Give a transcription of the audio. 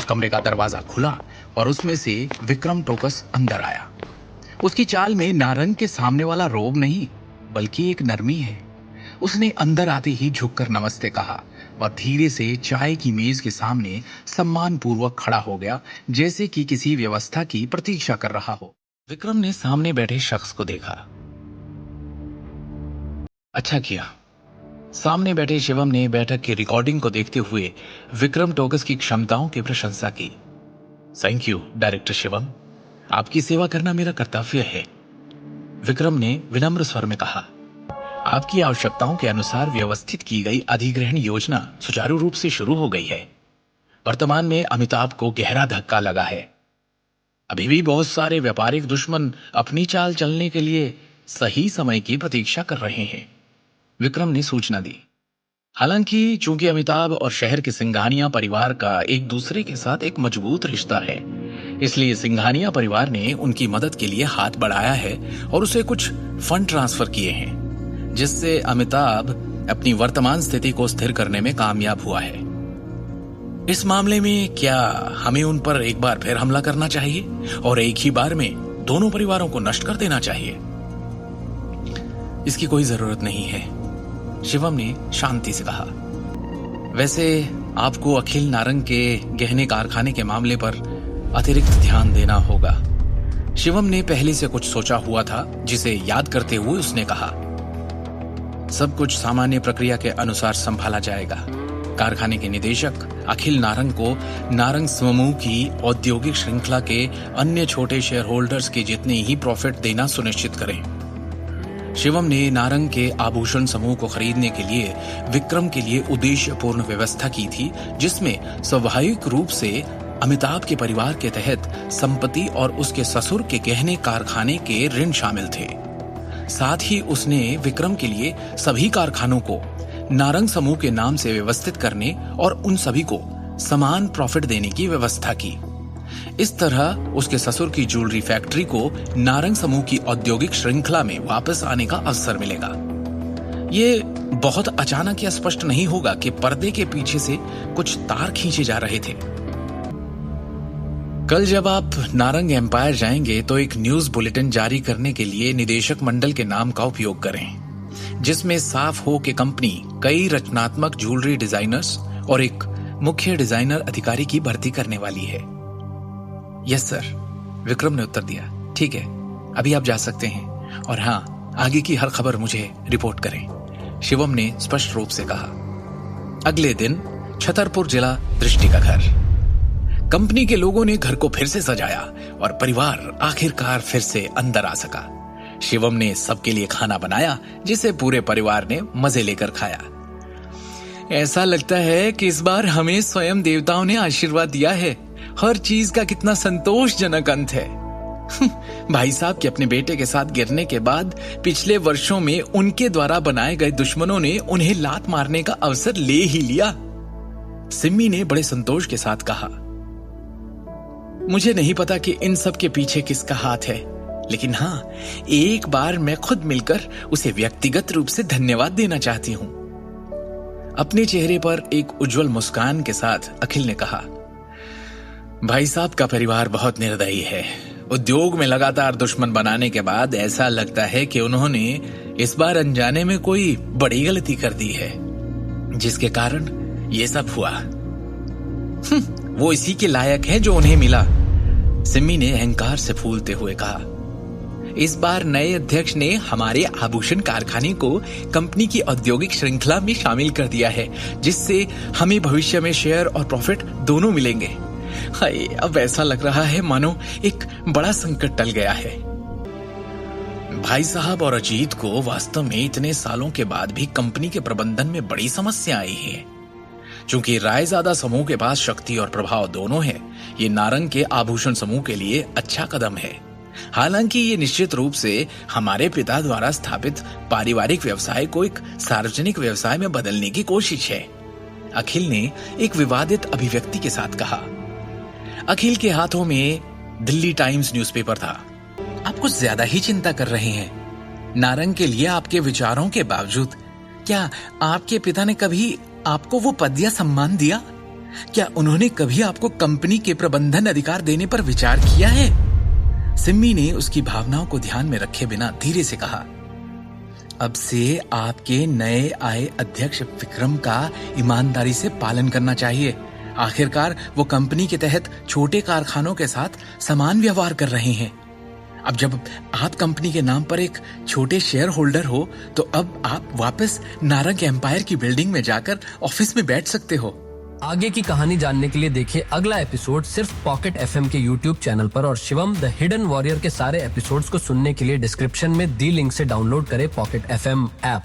कमरे का दरवाजा खुला और उसमें से विक्रम टोकस अंदर आया। उसकी चाल में नारंग के सामने वाला रोब नहीं बल्कि एक नरमी है। उसने अंदर आते ही झुककर नमस्ते कहा और धीरे से चाय की मेज के सामने सम्मान पूर्वक खड़ा हो गया, जैसे कि किसी व्यवस्था की प्रतीक्षा कर रहा हो। विक्रम ने सामने बैठे शख्स को देखा। अच्छा किया। सामने बैठे शिवम ने बैठक की रिकॉर्डिंग को देखते हुए विक्रम टोकस की क्षमताओं की प्रशंसा की। थैंक यू डायरेक्टर शिवम, आपकी सेवा करना मेरा कर्तव्य है, विक्रम ने विनम्र स्वर में कहा। आपकी आवश्यकताओं के अनुसार व्यवस्थित की गई अधिग्रहण योजना सुचारू रूप से शुरू हो गई है। वर्तमान में अमिताभ को गहरा धक्का लगा है। अभी भी बहुत सारे व्यापारिक दुश्मन अपनी चाल चलने के लिए सही समय की प्रतीक्षा कर रहे हैं, विक्रम ने सूचना दी। हालांकि चूंकि अमिताभ और शहर के सिंघानिया परिवार का एक दूसरे के साथ एक मजबूत रिश्ता है, इसलिए सिंघानिया परिवार ने उनकी मदद के लिए हाथ बढ़ाया है और उसे कुछ फंड ट्रांसफर किए हैं, जिससे अमिताभ अपनी वर्तमान स्थिति को स्थिर करने में कामयाब हुआ है। इस मामले में क्या हमें उन पर एक बार फिर हमला करना चाहिए और एक ही बार में दोनों परिवारों को नष्ट कर देना चाहिए? इसकी कोई जरूरत नहीं है, शिवम ने शांति से कहा। वैसे आपको अखिल नारंग के गहने कारखाने के मामले पर अतिरिक्त ध्यान देना होगा। शिवम ने पहले से कुछ सोचा हुआ था, जिसे याद करते हुए उसने कहा, सब कुछ सामान्य प्रक्रिया के अनुसार संभाला जाएगा। कारखाने के निदेशक अखिल नारंग को नारंग समूह की औद्योगिक श्रृंखला के अन्य छोटे शेयर होल्डर्स के जितने ही प्रॉफिट देना सुनिश्चित करें। शिवम ने नारंग के आभूषण समूह को खरीदने के लिए विक्रम के लिए उद्देश्यपूर्ण व्यवस्था की थी, जिसमें स्वाभाविक रूप से अमिताभ के परिवार के तहत संपत्ति और उसके ससुर के गहने कारखाने के ऋण शामिल थे। साथ ही उसने विक्रम के लिए सभी कारखानों को नारंग समूह के नाम से व्यवस्थित करने और उन सभी को समान प्रॉफिट देने की व्यवस्था की। इस तरह उसके ससुर की ज्वेलरी फैक्ट्री को नारंग समूह की औद्योगिक श्रृंखला में वापस आने का अवसर मिलेगा। ये बहुत अचानक या स्पष्ट नहीं होगा कि पर्दे के पीछे से कुछ तार खींचे जा रहे थे। कल जब आप नारंग एम्पायर जाएंगे तो एक न्यूज बुलेटिन जारी करने के लिए निदेशक मंडल के नाम का उपयोग करें, जिसमें साफ हो कि कंपनी कई रचनात्मक ज्वेलरी डिजाइनर्स और एक मुख्य डिजाइनर अधिकारी की भर्ती करने वाली है। यस सर, विक्रम ने उत्तर दिया। ठीक है, अभी आप जा सकते हैं और हाँ, आगे की हर खबर मुझे रिपोर्ट करें, शिवम ने स्पष्ट रूप से कहा। अगले दिन छतरपुर जिला दृष्टि का घर। कंपनी के लोगों ने घर को फिर से सजाया और परिवार आखिरकार फिर से अंदर आ सका। शिवम ने सबके लिए खाना बनाया, जिसे पूरे परिवार ने मजे लेकर खाया। ऐसा लगता है कि इस बार हमें स्वयं देवताओं ने आशीर्वाद दिया है। हर चीज का कितना संतोषजनक अंत है। भाई साहब के अपने बेटे के साथ गिरने के बाद पिछले वर्षों में उनके द्वारा बनाए गए दुश्मनों ने उन्हें लात मारने का अवसर ले ही लिया, सिम्मी ने बड़े संतोष के साथ कहा। मुझे नहीं पता कि इन सब के पीछे किसका हाथ है, लेकिन हाँ, एक बार मैं खुद मिलकर उसे व्यक्तिगत रूप से धन्यवाद देना चाहती हूं। अपने चेहरे पर एक उज्जवल मुस्कान के साथ अखिल ने कहा, भाई साहब का परिवार बहुत निर्दयी है। उद्योग में लगातार दुश्मन बनाने के बाद ऐसा लगता है कि उन्होंने इस बार अनजाने में कोई बड़ी गलती कर दी है, जिसके कारण ये सब हुआ। वो इसी के लायक है जो उन्हें मिला, सिम्मी ने अहंकार से फूलते हुए कहा। इस बार नए अध्यक्ष ने हमारे आभूषण कारखाने को कंपनी की औद्योगिक श्रृंखला में शामिल कर दिया है, जिससे हमें भविष्य में शेयर और प्रॉफिट दोनों मिलेंगे। हाय, अब ऐसा लग रहा है मानो एक बड़ा संकट टल गया है। भाई साहब और अजीत को वास्तव में इतने सालों के बाद भी कंपनी के प्रबंधन में बड़ी समस्या आई है। चूंकि रायजादा समूह के पास शक्ति और प्रभाव दोनों है, ये नारंग के आभूषण समूह के लिए अच्छा कदम है। हालांकि ये निश्चित रूप से हमारे पिता द्वारा स्थापित पारिवारिक व्यवसाय को एक सार्वजनिक व्यवसाय में बदलने की कोशिश है, अखिल ने एक विवादित अभिव्यक्ति के साथ कहा। अखिल के हाथों में दिल्ली टाइम्स न्यूज़पेपर था। आप कुछ ज्यादा ही चिंता कर रहे हैं। नारंग के लिए आपके विचारों के बावजूद क्या आपके पिता ने कभी आपको वो पद या सम्मान दिया? क्या उन्होंने कभी आपको कंपनी के प्रबंधन अधिकार देने पर विचार किया है? सिम्मी ने उसकी भावनाओं को ध्यान में रखे बिना धीरे से कहा, अब से आपके नए आए अध्यक्ष विक्रम का ईमानदारी से पालन करना चाहिए। आखिरकार वो कंपनी के तहत छोटे कारखानों के साथ समान व्यवहार कर रहे हैं। अब जब आप कंपनी के नाम पर एक छोटे शेयर होल्डर हो, तो अब आप वापस नारंग एम्पायर की बिल्डिंग में जाकर ऑफिस में बैठ सकते हो। आगे की कहानी जानने के लिए देखिए अगला एपिसोड सिर्फ पॉकेट एफएम के यूट्यूब चैनल पर, और शिवम द हिडन वॉरियर के सारे एपिसोड्स को सुनने के लिए डिस्क्रिप्शन में दी लिंक से डाउनलोड करें पॉकेट एफएम ऐप।